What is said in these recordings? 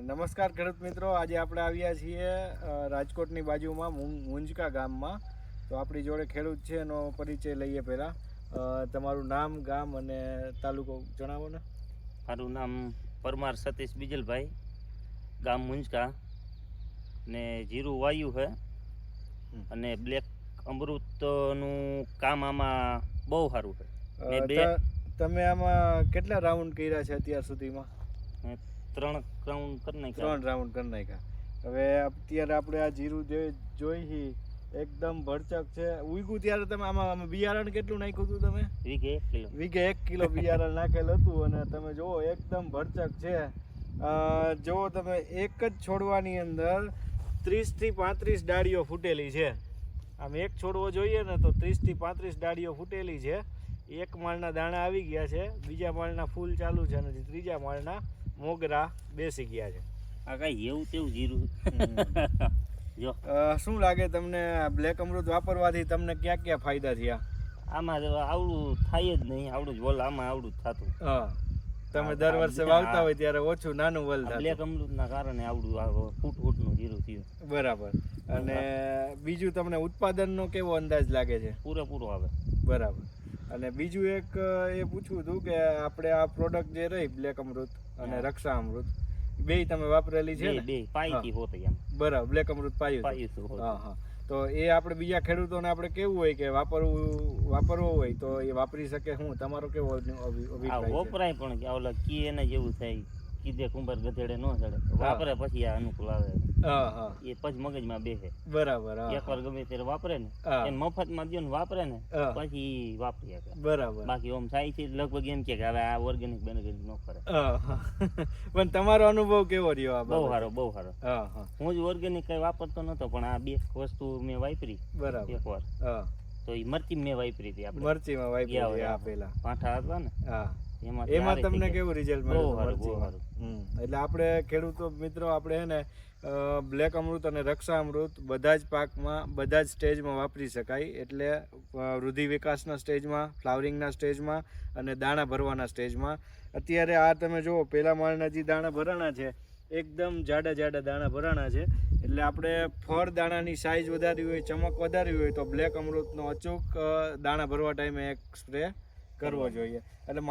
નમસ્કાર ખેડૂત મિત્રો, આજે આપણે આવ્યા છીએ રાજકોટની બાજુમાં મુંજકા ગામમાં. તો આપણી જોડે ખેડૂત છે, એનો પરિચય લઈએ. પહેલાં તમારું નામ, ગામ અને તાલુકો જણાવો ને. મારું નામ પરમાર સતીશ બીજલભાઈ, ગામ મુંજકા, ને જીરું વાયુ છે અને બ્લેક અમૃતનું કામ આમાં બહુ સારું છે. તમે આમાં કેટલા રાઉન્ડ કર્યા છે અત્યાર સુધીમાં? 3 રાઉન્ડ કરી નાખ્યા. 3 રાઉન્ડ કરી નાખ્યા. હવે અત્યારે આપણે આ જીરું જોઈ એકદમ ભરચક છે. ઉગ્યું ત્યારે તમે આમાં બિયારણ કેટલું નાખ્યું હતું તમે? વીઘે 1 કિલો બિયારણ નાખેલું હતું અને તમે જુઓ એકદમ ભરચક છે. જુઓ તમે, એક જ છોડવાની અંદર 30 થી 35 ડાળીઓ ફૂટેલી છે. આમ એક છોડવો જોઈએ ને તો 30 થી 35 ડાળીઓ ફૂટેલી છે. એક માળના દાણા આવી ગયા છે, બીજા માળના ફૂલ ચાલુ છે અને ત્રીજા માળના મોગરા બેસી ગયા છે. આ કઈ એવું તેવું જીરું. જો શું લાગે તમને બ્લેક અમૃત વાપરવાથી તમને ક્યાં ક્યાં ફાયદા થયા? આમાં આવડું થાય જ નહીં, આવડું જ વલ આમાં આવડું જ થતું. હા, તમે દર વર્ષે વાવતા હોય ત્યારે ઓછું નાનું વલ થાય. બ્લેક અમૃતના કારણે આવડું ફૂટનું જીરું થયું. બરાબર. અને બીજું તમને ઉત્પાદનનો કેવો અંદાજ લાગે છે? પૂરેપૂરો આવે. બરાબર. અને બીજું એક એ પૂછવું હતું કે આપણે આ પ્રોડક્ટ જે રહી બ્લેક અમૃત અને રક્ષા અમૃત, બે તમે વાપરેલી છે ને? બે પાઈથી હોતી એમ. બરાબર, બ્લેક અમૃત પાયું. હા હા. તો એ આપણે બીજા ખેડૂતોને આપણે કેવું હોય કે વાપરવો હોય તો એ વાપરી શકે? હું તમારો કેવો અભિપ્રાય છે? વપરાય પણ કે ઓલા કી એને જેવું થાય, કીધે કુંભાર ગધેડે ન ચડે. વાપરે પછી આ અનુકૂળ આવે. હા હા. એ પછી મગજમાં બેસે. બરાબર. એકવાર ગમે ત્યારે વાપરે ને, એને મફતમાં દો ને વાપરે ને પછી વાપરી શકે. બરાબર. બાકી ઓમ સાઈ થી લગભગ એમ કે હવે આ ઓર્ગેનિક બેનિફિટ ન કરે. પણ તમારો અનુભવ કેવો રહ્યો? બહુ સારો, બહુ સારો. હા હા. હું જ ઓર્ગેનિક કઈ વાપરતો નતો, પણ આ બે વસ્તુ મેં વાપરી. બરાબર. એકવાર તો એ મરચી મેં વાપરી હતી. આપણે મરચીમાં વાપરી આ પેલા પાઠા હતા ને. હા. એમાં તમને કેવું રિઝલ્ટ મળ્યું? એટલે આપણે ખેડૂતો મિત્રો, આપણે હે ને બ્લેક અમૃત અને રક્ષા અમૃત બધા જ પાકમાં, બધા જ સ્ટેજમાં વાપરી શકાય. એટલે વૃદ્ધિ વિકાસના સ્ટેજમાં, ફ્લાવરિંગના સ્ટેજમાં અને દાણા ભરવાના સ્ટેજમાં. અત્યારે આ તમે જુઓ, પહેલા માળના જે દાણા ભરાણા છે એકદમ જાડા જાડા દાણા ભરાણા છે. એટલે આપણે ફળ દાણાની સાઇઝ વધારવી હોય, ચમક વધારવી હોય તો બ્લેક અમૃતનો અચૂક દાણા ભરવા ટાઈમે એક સ્પ્રે કરવો જોઈએ. એટલે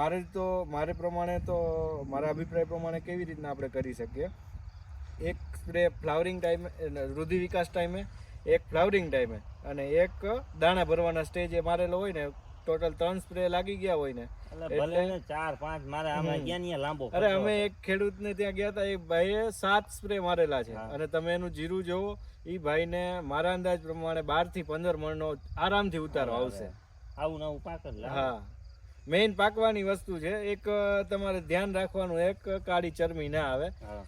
મારે પ્રમાણે તો મારા અભિપ્રાય પ્રમાણે કેવી રીતના આપણે કરી શકીએ? એક સ્પ્રે ફ્લાવરિંગ ટાઈમે, વૃદ્ધિ વિકાસ ટાઈમે, એક ફ્લાવરિંગ ટાઈમે અને એક દાણા ભરવાના સ્ટેજે મારેલો હોય ને, ટોટલ 3 સ્પ્રે લાગી ગયા હોય ને. એટલે 4-5 મારે આમાં ગયા લાંબો. અરે અમે એક ખેડૂતને ત્યાં ગયા હતા, એક ભાઈએ 7 સ્પ્રે મારેલા છે. અને તમે એનું જીરું જોવો, એ ભાઈને મારા અંદાજ પ્રમાણે 12 થી 15 મણનો આરામથી ઉતારો આવશે. આવું નવું પાક જ. હા, મેઇન પાકવાની વસ્તુ છે. એક તમારે ધ્યાન રાખવાનું, એક કાળી ચરબી ના આવે.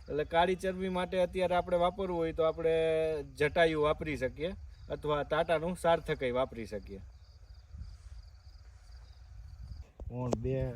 એટલે કાળી ચરબી માટે અત્યારે આપણે વાપરવું હોય તો આપણે જટાયુ વાપરી શકીએ અથવા ટાટાનું સાર્થકય વાપરી શકીએ. 2